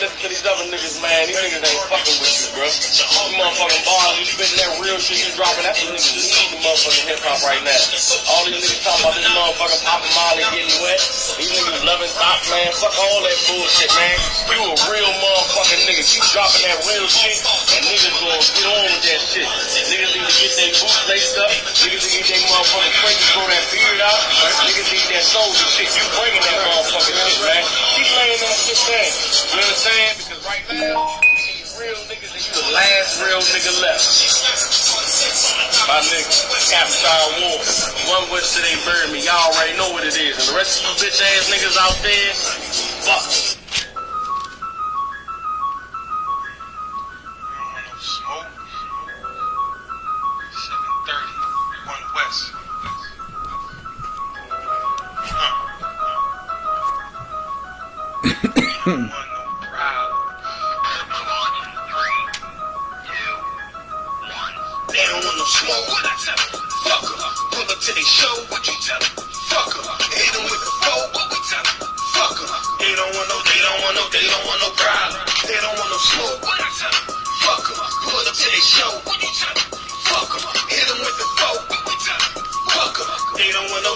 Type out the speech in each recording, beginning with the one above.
listen to these other niggas, man. These niggas ain't fucking with you, bro. You motherfucking bars, you spitting that real shit you dropping. That's what niggas need the motherfucking hip-hop right now. All these niggas talking about this motherfucking popping Molly getting wet. These niggas loving top, man. Fuck all that bullshit, man. You a real motherfucking nigga. You dropping that real shit, and niggas gonna get on with that shit. Niggas need to get their boots laced up. Niggas need their motherfucking fingers throw that beard out. Niggas need that soldier shit. You bringing that motherfucking shit, man. Keep laying that shit down. You understand? Because right now, these real niggas, and you the last real nigga left. My nigga, Capstar War. One wish till they bury me. Y'all already know what it is. And the rest of you bitch ass niggas out there, fuck. Smoke. 730. 1 West. Want no proud. They don't want no smoke. What I tell them? Fuck 'em. Pull up to they show. What you tell them? Fuck 'em. Hit 'em with the foe. What we tell them? Fuck 'em. They don't want no problem. They don't want no smoke. What I tell them? Fuck 'em. Pull up to they show. What you tell them? Fuck 'em. Hit 'em with the foe. What we tell them? Fuck 'em. They don't want no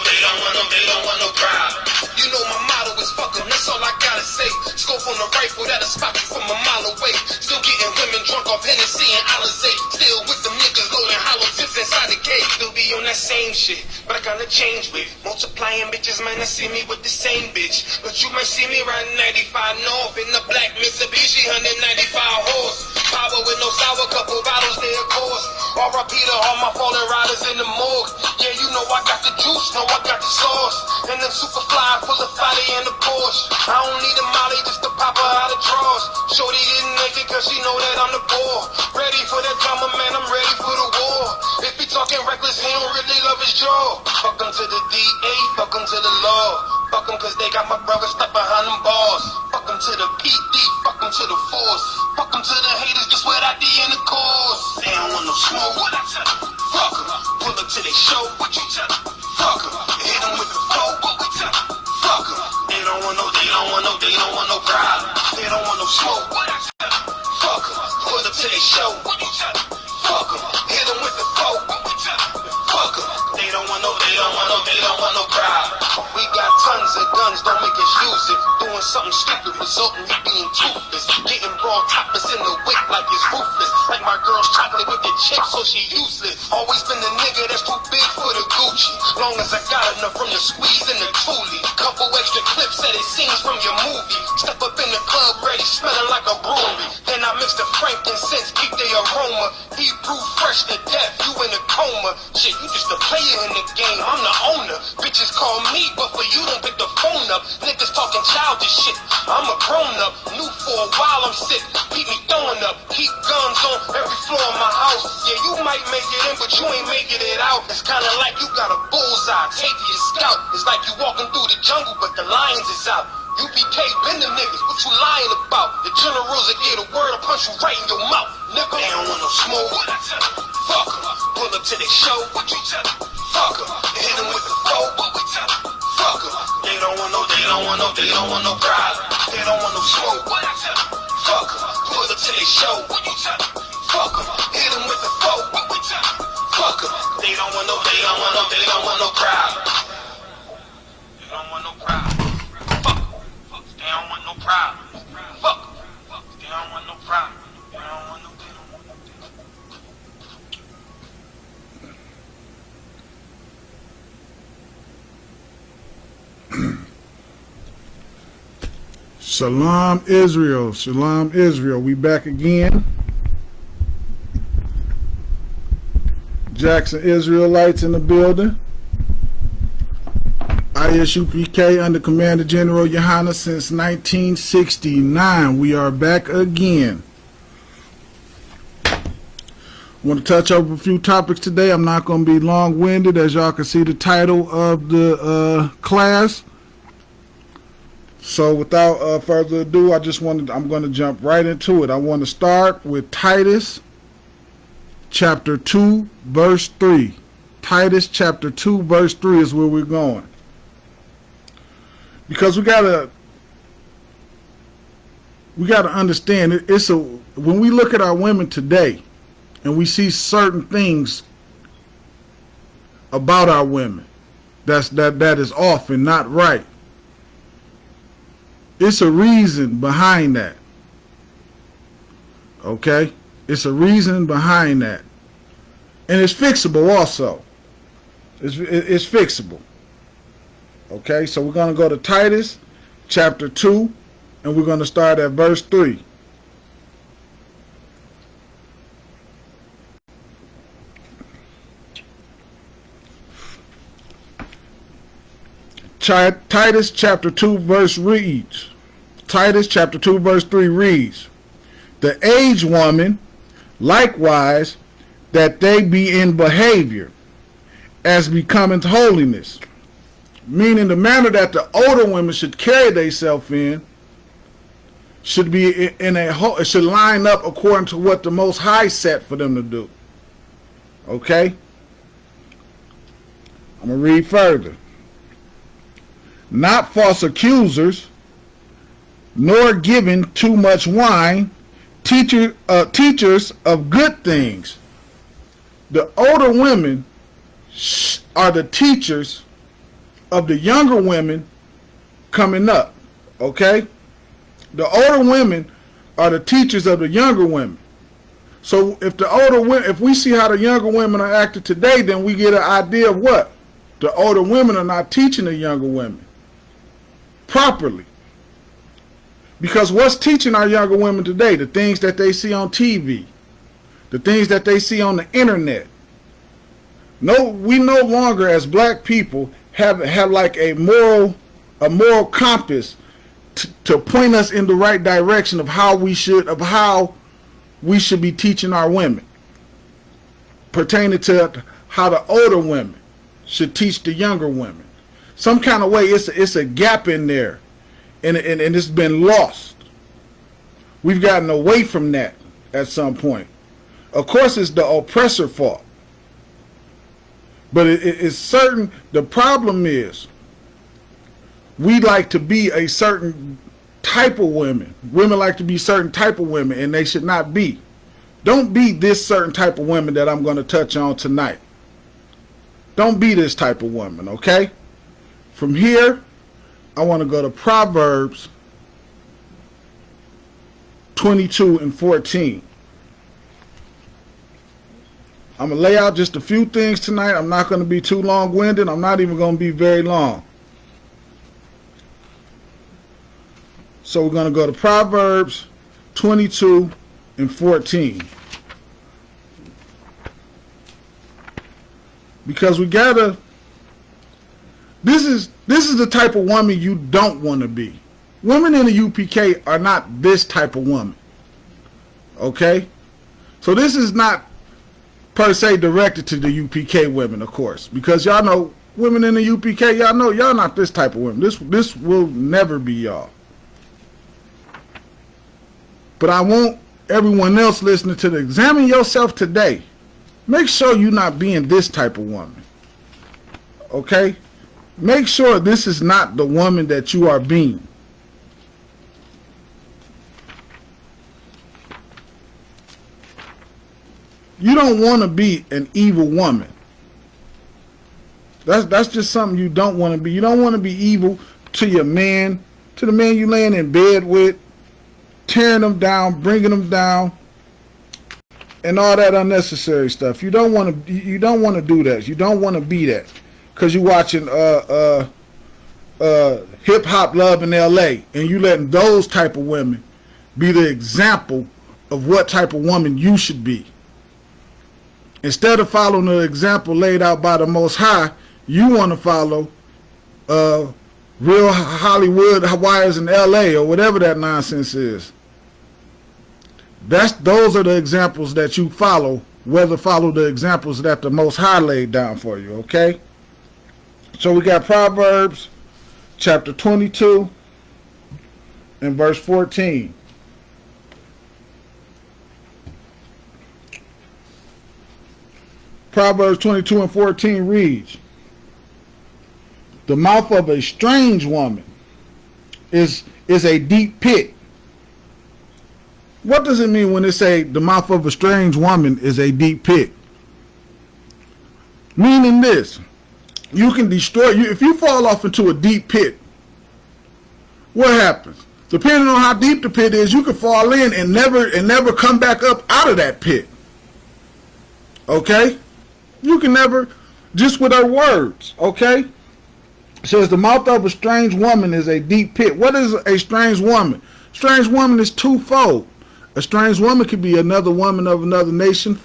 problem. You know my motto is fuck 'em. That's all I gotta say. Scope on the rifle that'll spot you from a mile away. Still getting women drunk off Hennessy and Alizé. Still with them niggas loading hollow tips inside the cage. Still be on that same shit, but I gotta change with multiplying bitches. Man, I see me with the same bitch, but you might see me riding 95 North in the black Mitsubishi 195 horse. Power with no sour, couple bottles there, of course. R.I.P. to all my fallen riders in the morgue. Yeah, you know I got the juice, know I got the sauce. And them super fly full of fatty in the Porsche. I don't need a molly just to pop her out of drawers. Shorty getting naked cause she know that I'm the bore. Ready for that drama, man, I'm ready for the war. If he talking reckless, he don't really love his jaw. Fuck him to the DA, fuck him to the law. Fuck them cause they got my brother stuck behind them bars. Fuck them to the PD, fuck them to the force. Fuck them to the haters, just without the in the cause. They don't want no smoke, what I tell them? Fuck them, pull up to they show, what you tell them? Fuck them, hit them with the foe, what we tell them? Fuck them, they don't want no problem. They don't want no smoke, what I tell them? Fuck them, pull up to they show, what you tell them? Fuck them, hit them with the foe, what we tell them? Fuck them, they don't want no problem. We got tons of guns, don't make us use it. Doing something stupid, resulting in being toothless. Getting raw toppers in the wick like it's ruthless. Like my girl's chocolate with the chip, so she useless. Always been the nigga that's too big for the Gucci. Long as I got enough from the squeeze and the toolie. Couple extra clips that it scenes from your movie. Step up in the club ready, smelling like a brewery. Then I mix the frankincense, keep the aroma. Hebrew fresh to death, you in a coma. Shit, you just a player in the game, I'm the owner. Bitches call me, but for you don't pick the phone up. Niggas talking childish shit, I'm a grown up. New for a while, I'm sick, keep me throwing up. Keep guns on every floor of my house. Yeah, you might make it in, but you ain't making it out. It's kinda like you got a bullseye, take your scout. It's like you walking through the jungle, but the lions is out. UPK been them niggas, what you lying about? The generals that get a word, I'll punch you right in your mouth, nigga. They don't want no smoke, what I tell them? Fuck em, pull up to they show, what you tell them? Fuck em, hit them with the foe, what we tell them? Fuck em, they don't want no problem. They don't want no smoke, what I tell them? Fuck em, pull up to they show, what you tell them? Fuck em, hit them with the foe, what we tell them? Fuck em, they don't want no problem. They don't want no problem. They don't want no problem. They don't want no problem. Fuck. They don't want no problem. They don't want no. Shalom Israel. Shalom Israel. We back again. Jackson Israelites in the building. Isupk under Commander General Yohana since 1969. We are back again. I want to touch over a few topics today. I'm not going to be long-winded, as y'all can see the title of the class. So without further ado, I'm going to jump right into it. I want to start with Titus chapter 2 verse 3. Titus chapter 2 verse 3 is where we're going. Because we got to we got to understand when we look at our women today and we see certain things about our women that is off and not right. It's a reason behind that. Okay? It's a reason behind that. And it's fixable also. It's fixable. Okay? So we're going to go to Titus chapter 2, and we're going to start at verse 3. Titus chapter 2 verse reads. Titus chapter 2 verse 3 reads, the aged woman likewise, that they be in behavior as becoming holiness. Meaning the manner that the older women should carry themselves in should be it should line up according to what the Most High set for them to do. Okay? I'm going to read further. Not false accusers, nor giving too much wine, teachers of good things. The older women are the teachers of the younger women coming up. Okay? The older women are the teachers of the younger women. So if we see how the younger women are acting today, then we get an idea of what? The older women are not teaching the younger women properly. Because what's teaching our younger women today? The things that they see on TV. The things that they see on the internet. No, we no longer as black people have like a moral compass to point us in the right direction of how we should be teaching our women. Pertaining to how the older women should teach the younger women. Some kind of way it's a gap in there, and it's been lost. We've gotten away from that at some point. Of course, it's the oppressor fault, but it's certain. The problem is we like to be a certain type of women. Women like to be certain type of women, and they should not be. Don't be this certain type of women that I'm going to touch on tonight. Don't be this type of woman, okay? From here, I want to go to Proverbs 22 and 14. I'm going to lay out just a few things tonight. I'm not going to be too long-winded. I'm not even going to be very long. So we're going to go to Proverbs 22 and 14. Because we gotta, this is the type of woman you don't want to be. Women in the UPK are not this type of woman. Okay? So this is not per se directed to the UPK women, of course. Because y'all know, women in the UPK, y'all know y'all not this type of women. This will never be y'all. But I want everyone else listening to examine yourself today. Make sure you're not being this type of woman. Okay? Make sure this is not the woman that you are being. You don't want to be an evil woman. That's just something you don't want to be. You don't want to be evil to your man, to the man you laying in bed with, tearing them down, bringing them down, and all that unnecessary stuff. You don't want to. You don't want to do that. You don't want to be that, because you're watching hip hop love in L.A. and you letting those type of women be the example of what type of woman you should be. Instead of following the example laid out by the Most High, you want to follow real Hollywood wires in L.A. or whatever that nonsense is. Those are the examples that you follow, whether follow the examples that the Most High laid down for you, okay? So we got Proverbs chapter 22 and verse 14. Proverbs 22 and 14 reads, the mouth of a strange woman is a deep pit, What does it mean when they say the mouth of a strange woman is a deep pit? Meaning this, you can destroy you if you fall off into a deep pit. What happens? Depending on how deep the pit is, you can fall in and never come back up out of that pit. Okay? You can never, just with her words, okay? It says the mouth of a strange woman is a deep pit. What is a strange woman? Strange woman is twofold. A strange woman could be another woman of another nation,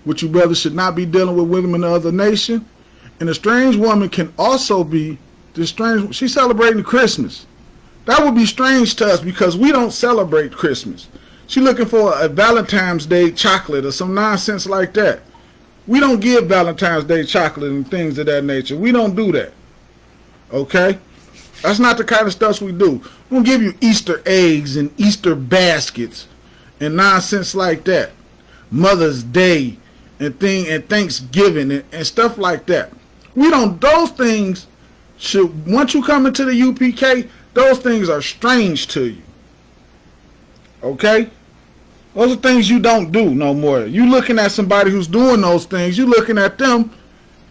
which you brothers should not be dealing with women of another nation. And a strange woman can also be she's celebrating Christmas. That would be strange to us because we don't celebrate Christmas. She's looking for a Valentine's Day chocolate or some nonsense like that. We don't give Valentine's Day chocolate and things of that nature. We don't do that. Okay? That's not the kind of stuff we do. We don't give you Easter eggs and Easter baskets and nonsense like that. Mother's Day and Thanksgiving and stuff like that. We don't, those things should, once you come into the UPK, those things are strange to you. Okay? Those are things you don't do no more. You looking at somebody who's doing those things, you looking at them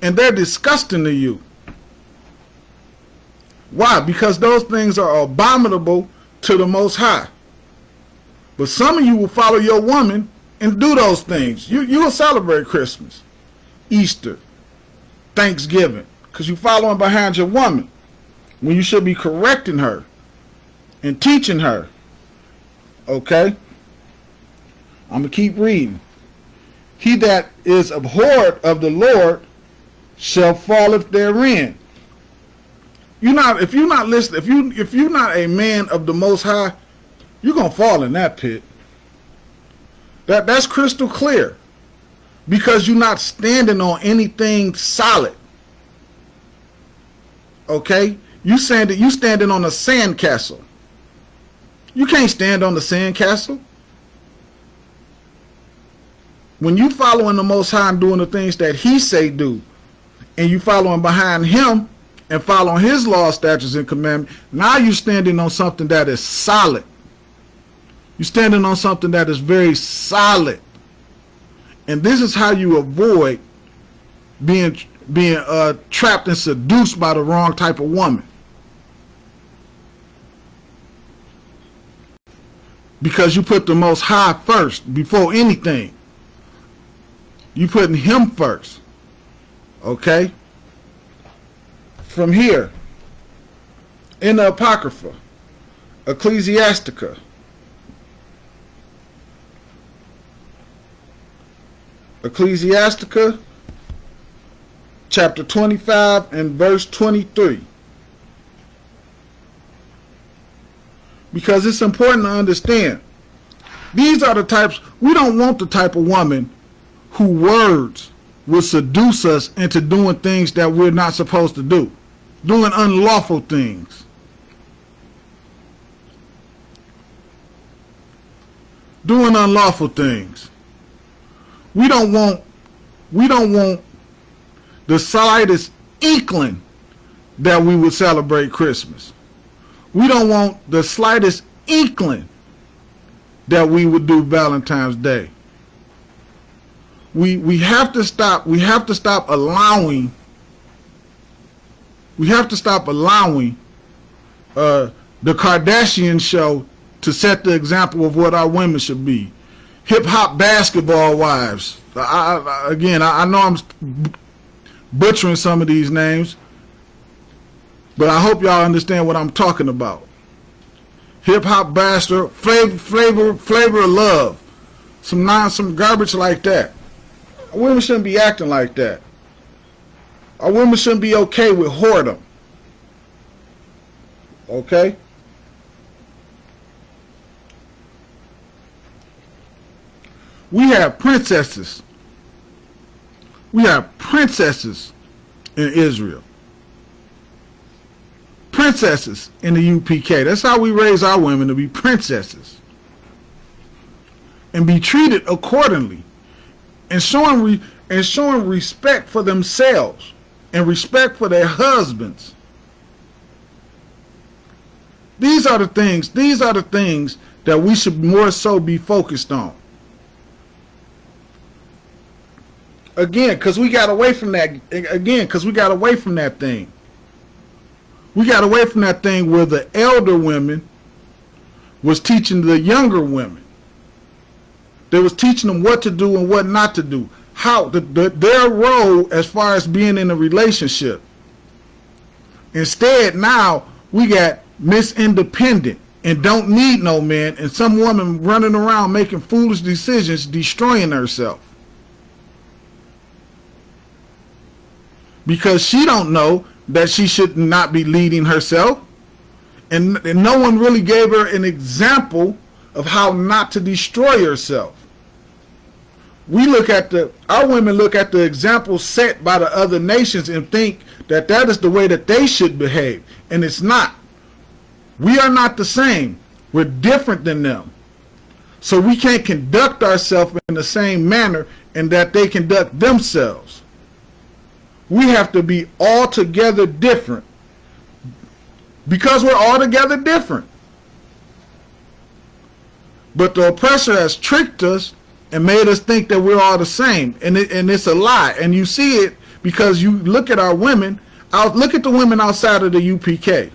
and they're disgusting to you. Why? Because those things are abominable to the Most High. But some of you will follow your woman and do those things. You will celebrate Christmas, Easter, Thanksgiving, because you're following behind your woman when you should be correcting her and teaching her. Okay? I'm going to keep reading. He that is abhorred of the Lord shall falleth therein. If you're not listening, if you're not a man of the Most High, you're gonna fall in that pit. That's crystal clear, because you're not standing on anything solid. Okay, you standing on a sand castle. You can't stand on the sand castle. When you following the Most High and doing the things that He say do, and you following behind Him and following His law, statutes, and commandments, now you're standing on something that is solid. You're standing on something that is very solid. And this is how you avoid being trapped and seduced by the wrong type of woman. Because you put the Most High first before anything. You putting Him first. Okay? From here, in the Apocrypha, Ecclesiastica, chapter 25 and verse 23. Because it's important to understand, these are the types, we don't want the type of woman who words will seduce us into doing things that we're not supposed to do. Doing unlawful things. Doing unlawful things. We don't want the slightest inkling that we would celebrate Christmas. We don't want the slightest inkling that we would do Valentine's Day. We have to stop allowing the Kardashian show to set the example of what our women should be. Hip-hop basketball wives. I know I'm butchering some of these names, but I hope y'all understand what I'm talking about. Hip-hop bastard, flavor of love. Some garbage like that. Our women shouldn't be acting like that. Our women shouldn't be okay with whoredom. Okay? We have princesses. We have princesses in Israel. Princesses in the UPK. That's how we raise our women, to be princesses. And be treated accordingly. And showing respect for themselves. And respect for their husbands. These are the things that we should more so be focused on. Again, because we got away from that. Again, because we got away from that thing. We got away from that thing where the elder women was teaching the younger women. They was teaching them what to do and what not to do. How their role as far as being in a relationship. Instead, now we got Miss Independent and don't need no man, and some woman running around making foolish decisions, destroying herself. Because she don't know that she should not be leading herself. And no one really gave her an example of how not to destroy herself. Our women look at the example set by the other nations and think that that is the way that they should behave. And it's not. We are not the same. We're different than them. So we can't conduct ourselves in the same manner in that they conduct themselves. We have to be altogether different. Because we're altogether different. But the oppressor has tricked us and made us think that we're all the same. And it's a lie. And you see it because you look at our women. Look at the women outside of the UPK.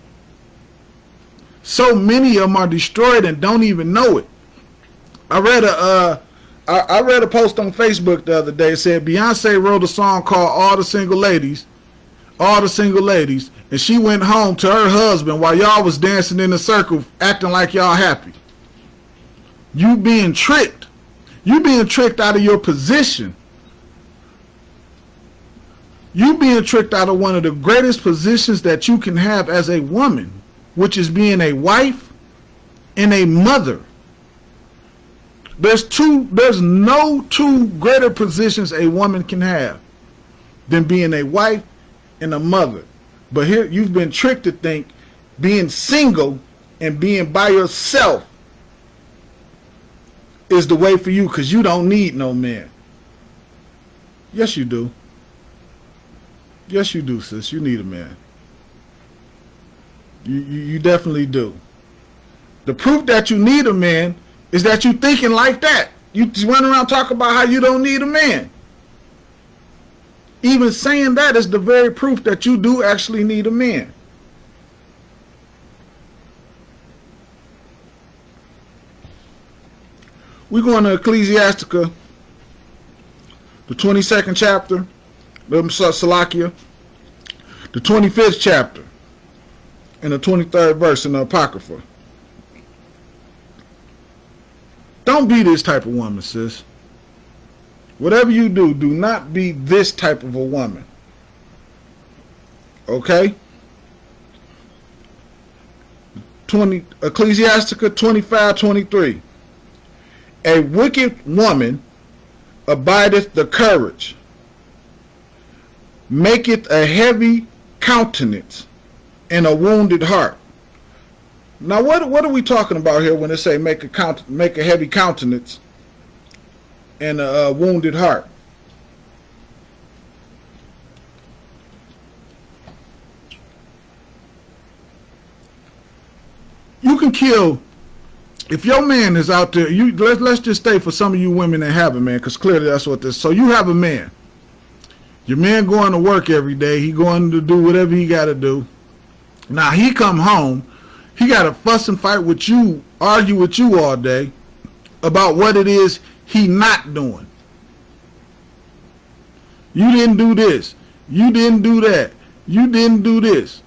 So many of them are destroyed and don't even know it. I read a post on Facebook the other day. It said Beyonce wrote a song called All the Single Ladies, and she went home to her husband while y'all was dancing in a circle acting like y'all happy. You being tricked. You being tricked out of your position. You being tricked out of one of the greatest positions that you can have as a woman, which is being a wife and a mother. There's no two greater positions a woman can have than being a wife and a mother. But here you've been tricked to think being single and being by yourself is the way for you because you don't need no man. Yes, you do. Yes, you do, sis. You need a man. You definitely do. The proof that you need a man is that you thinking like that. You run around talking about how you don't need a man. Even saying that is the very proof that you do actually need a man. We're going to Ecclesiastica, the 22nd chapter, Salakia, the 25th chapter, and the 23rd verse in the Apocrypha. Don't be this type of woman, sis. Whatever you do, do not be this type of a woman. Okay? Ecclesiastica 25:23. A wicked woman abideth the courage, maketh a heavy countenance, and a wounded heart. Now, what are we talking about here when they say make a heavy countenance and a wounded heart? You can kill. If your man is out there, let's just stay for some of you women that have a man, because clearly that's what this. So you have a man. Your man going to work every day. He going to do whatever he got to do. Now he come home. He got to fuss and fight with you, argue with you all day about what it is he not doing. You didn't do this. You didn't do that. You didn't do this.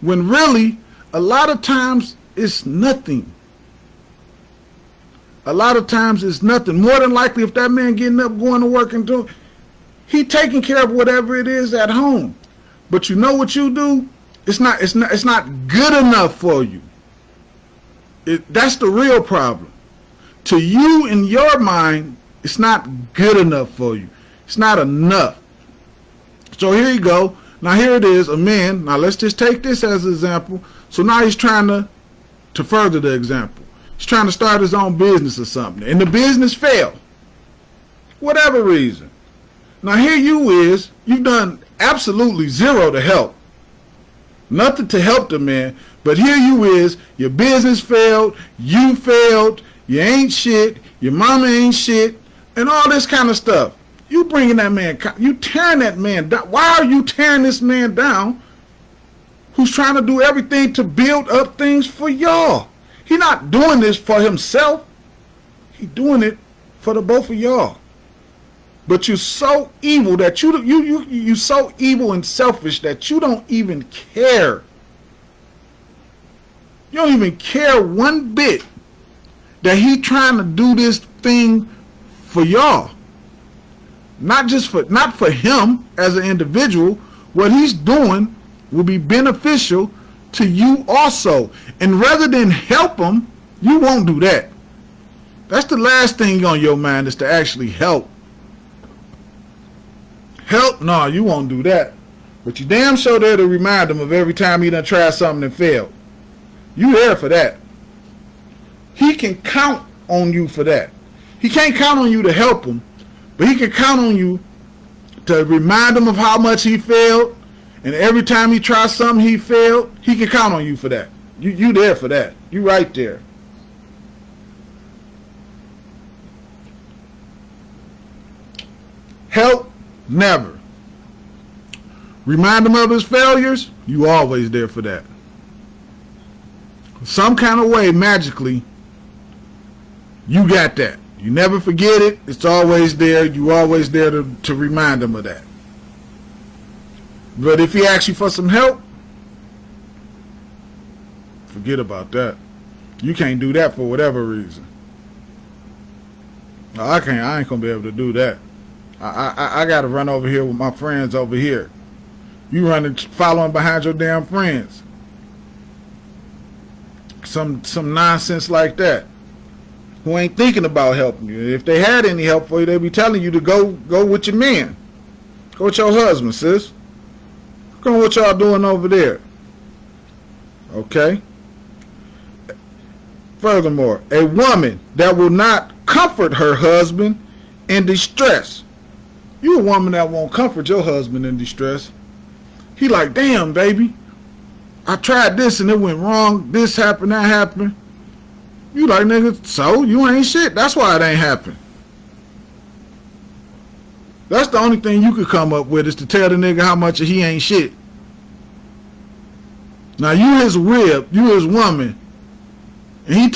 When really, a lot of times it's nothing. A lot of times it's nothing. More than likely, if that man getting up, going to work and doing, he taking care of whatever it is at home. But you know what you do? It's not good enough for you. That's the real problem. To you, in your mind, it's not good enough for you. It's not enough. So here you go. Now here it is, a man. Now let's just take this as an example. So now he's trying to further the example. He's trying to start his own business or something. And the business failed. Whatever reason. Now here you've done absolutely zero to help. Nothing to help the man. But here you is, your business failed, you failed, you ain't shit, your mama ain't shit, and all this kind of stuff. You bringing that man, you tearing that man down. Why are you tearing this man down who's trying to do everything to build up things for y'all? He not doing this for himself. He doing it for the both of y'all. But you're so evil that you so evil and selfish that you don't even care. You don't even care one bit that he trying to do this thing for y'all. Not for him as an individual. What he's doing will be beneficial to you also. And rather than help him, you won't do that. That's the last thing on your mind, is to actually help. Help? No, you won't do that. But you damn sure there to remind him of every time he done tried something and failed. You there for that. He can count on you for that. He can't count on you to help him, but he can count on you to remind him of how much he failed. And every time he tries something he failed, he can count on you for that. You there for that. You right there. Help? Never. Remind him of his failures? You always there for that. Some kind of way, magically, you got that. You never forget it. It's always there. You always there to remind him of that. But if he asks you for some help, forget about that. You can't do that for whatever reason. No, I can't. I ain't gonna be able to do that. I gotta run over here with my friends over here. You running, following behind your damn friends. Some nonsense like that. Who ain't thinking about helping you. If they had any help for you, they'd be telling you to go with your man. Go with your husband, sis. Go on what y'all doing over there. Okay? Furthermore, a woman that will not comfort her husband in distress. You a woman that won't comfort your husband in distress. He like, damn, baby, I tried this and it went wrong. This happened, that happened. You like, nigga, so you ain't shit. That's why it ain't happen. That's the only thing you could come up with, is to tell the nigga how much he ain't shit. Now you his rib, you his woman, and he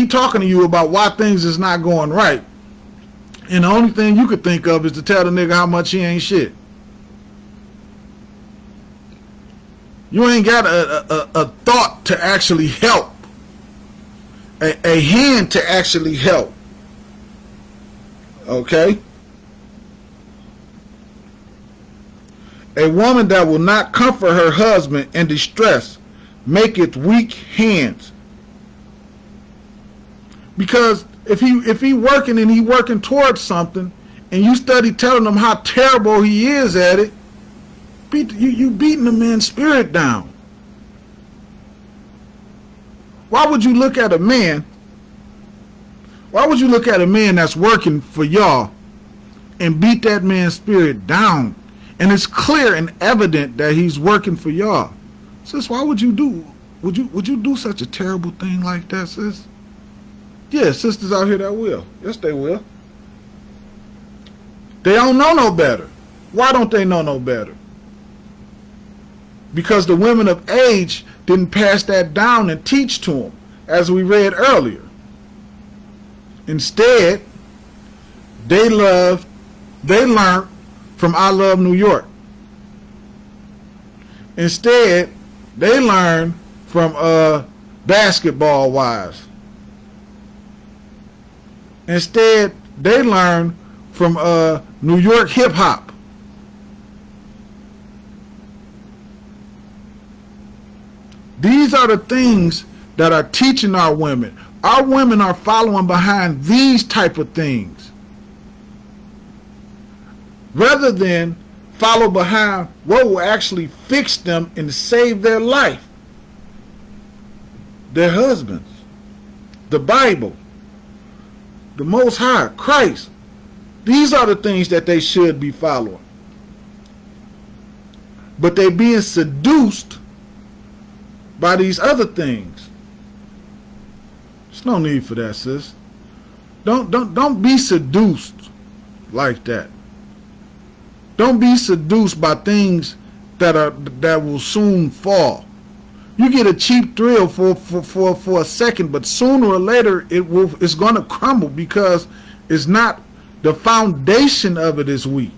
talking to you about why things is not going right. And the only thing you could think of is to tell the nigga how much he ain't shit. You ain't got a thought to actually help. A hand to actually help. Okay? A woman that will not comfort her husband in distress maketh weak hands. Because if he working and he working towards something, and you study telling him how terrible he is at it, you beating the man's spirit down. Why would you look at a man? Why would you look at a man that's working for y'all and beat that man's spirit down? And it's clear and evident that he's working for y'all. Sis, why would you do such a terrible thing like that, sis? Yeah, sisters out here that will. Yes, they will. They don't know no better. Why don't they know no better? Because the women of age didn't pass that down and teach to them, as we read earlier. Instead, they learned from I Love New York. Instead, they learned from Basketball Wives. Instead, they learned from New York hip hop. These are the things that are teaching our women. Our women are following behind these type of things, rather than follow behind what will actually fix them and save their life. Their husbands, the Bible, the Most High, Christ. These are the things that they should be following. But they're being seduced by these other things. There's no need for that, sis. Don't be seduced like that. Don't be seduced by things that will soon fall. You get a cheap thrill for a second, but sooner or later it's going to crumble because it's not, the foundation of it is weak.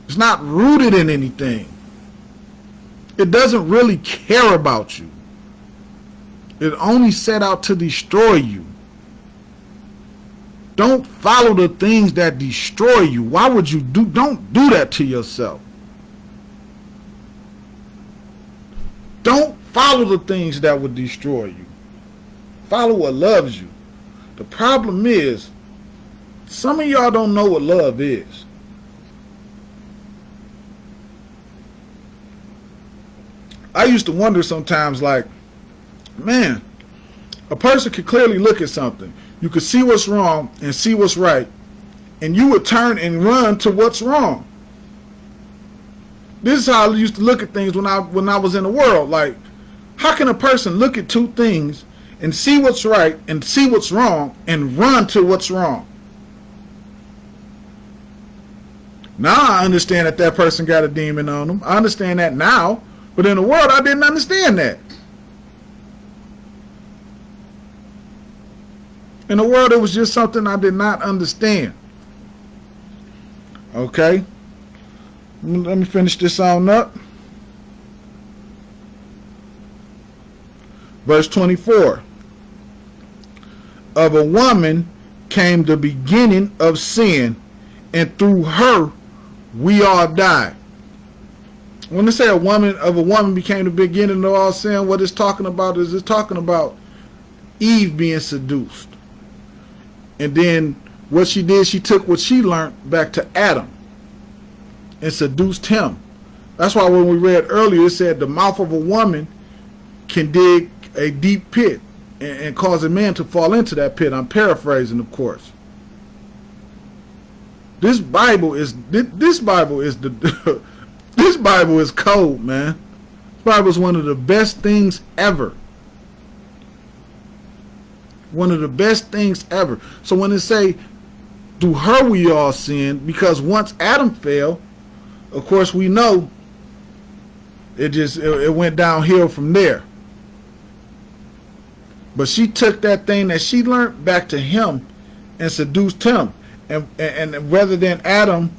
It's not rooted in anything. It doesn't really care about you. It only set out to destroy you. Don't follow the things that destroy you. Why would you don't do that to yourself. Don't follow the things that would destroy you. Follow what loves you. The problem is, some of y'all don't know what love is. I used to wonder sometimes, like, man, a person could clearly look at something. You could see what's wrong and see what's right, and you would turn and run to what's wrong. This is how I used to look at things when I was in the world. Like, how can a person look at two things and see what's right and see what's wrong and run to what's wrong? Now I understand that person got a demon on them. I understand that now. But in the world, I didn't understand that. In the world, it was just something I did not understand. Okay? Let me finish this on up. Verse 24. Of a woman came the beginning of sin, and through her we all die. When they say of a woman became the beginning of all sin, what it's talking about is it's talking about Eve being seduced. And then what she did, she took what she learned back to Adam and seduced him. That's why when we read earlier, it said the mouth of a woman can dig a deep pit and cause a man to fall into that pit. I'm paraphrasing, of course. This Bible is this Bible is cold, man. This Bible is one of the best things ever. One of the best things ever. So when it say, through her we all sinned, because once Adam fell, of course we know it went downhill from there. But she took that thing that she learned back to him and seduced him. And rather than Adam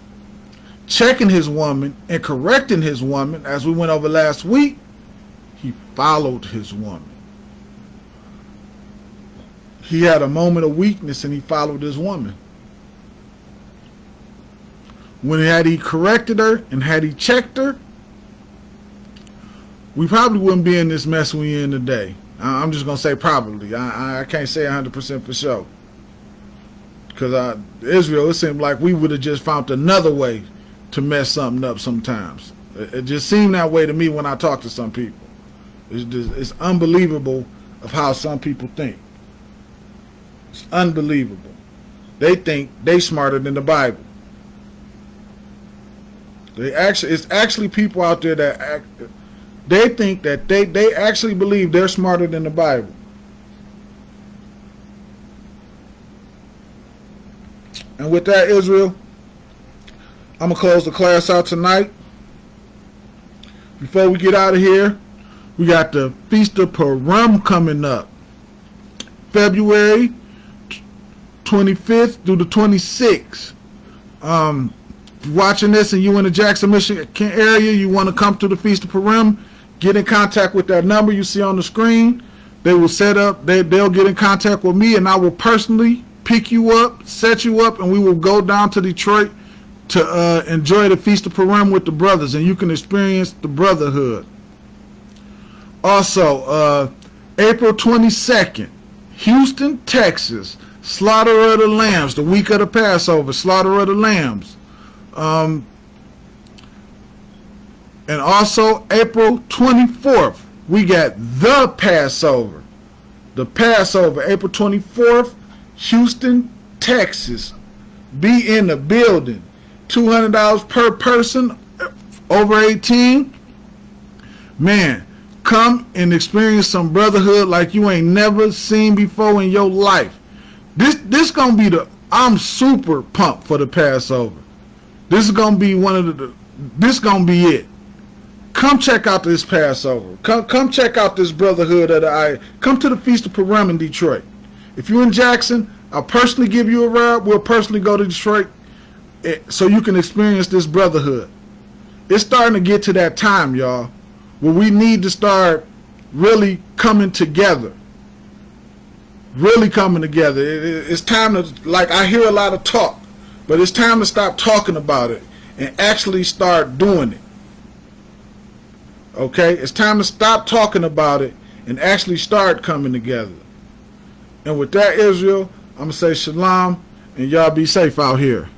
checking his woman and correcting his woman, as we went over last week, he followed his woman. He had a moment of weakness and he followed his woman. When had he corrected her and had he checked her, we probably wouldn't be in this mess we in today. I'm just going to say probably. I can't say 100% for sure. Because Israel, it seemed like we would have just found another way to mess something up sometimes. It just seemed that way to me when I talk to some people. It's unbelievable of how some people think. It's unbelievable. They think they smarter than the Bible. It's actually people out there that they think that they actually believe they're smarter than the Bible. And with that, Israel, I'm going to close the class out tonight. Before we get out of here, we got the Feast of Purim coming up. February 25th through the 26th. Watching this and you in the Jackson, Michigan area, you want to come to the Feast of Purim, get in contact with that number you see on the screen. They will set up, they'll get in contact with me, and I will personally pick you up, set you up, and we will go down to Detroit to enjoy the Feast of Purim with the brothers, and you can experience the brotherhood. Also, April 22nd, Houston, Texas, Slaughter of the Lambs, the week of the Passover, Slaughter of the Lambs. And also April 24th, we got the Passover. The Passover, April 24th, Houston, Texas. Be in the building. $200 per person over 18. Man, come and experience some brotherhood like you ain't never seen before in your life. This gonna be I'm super pumped for the Passover. This is gonna be this gonna be it. Come check out this Passover. Come check out this brotherhood come to the Feast of Purim in Detroit. If you're in Jackson, I'll personally give you a ride. We'll personally go to Detroit so you can experience this brotherhood. It's starting to get to that time, y'all, where we need to start really coming together. Really coming together. It's time to, like, I hear a lot of talk, but it's time to stop talking about it and actually start doing it. Okay? It's time to stop talking about it and actually start coming together. And with that, Israel, I'm going to say shalom, and y'all be safe out here.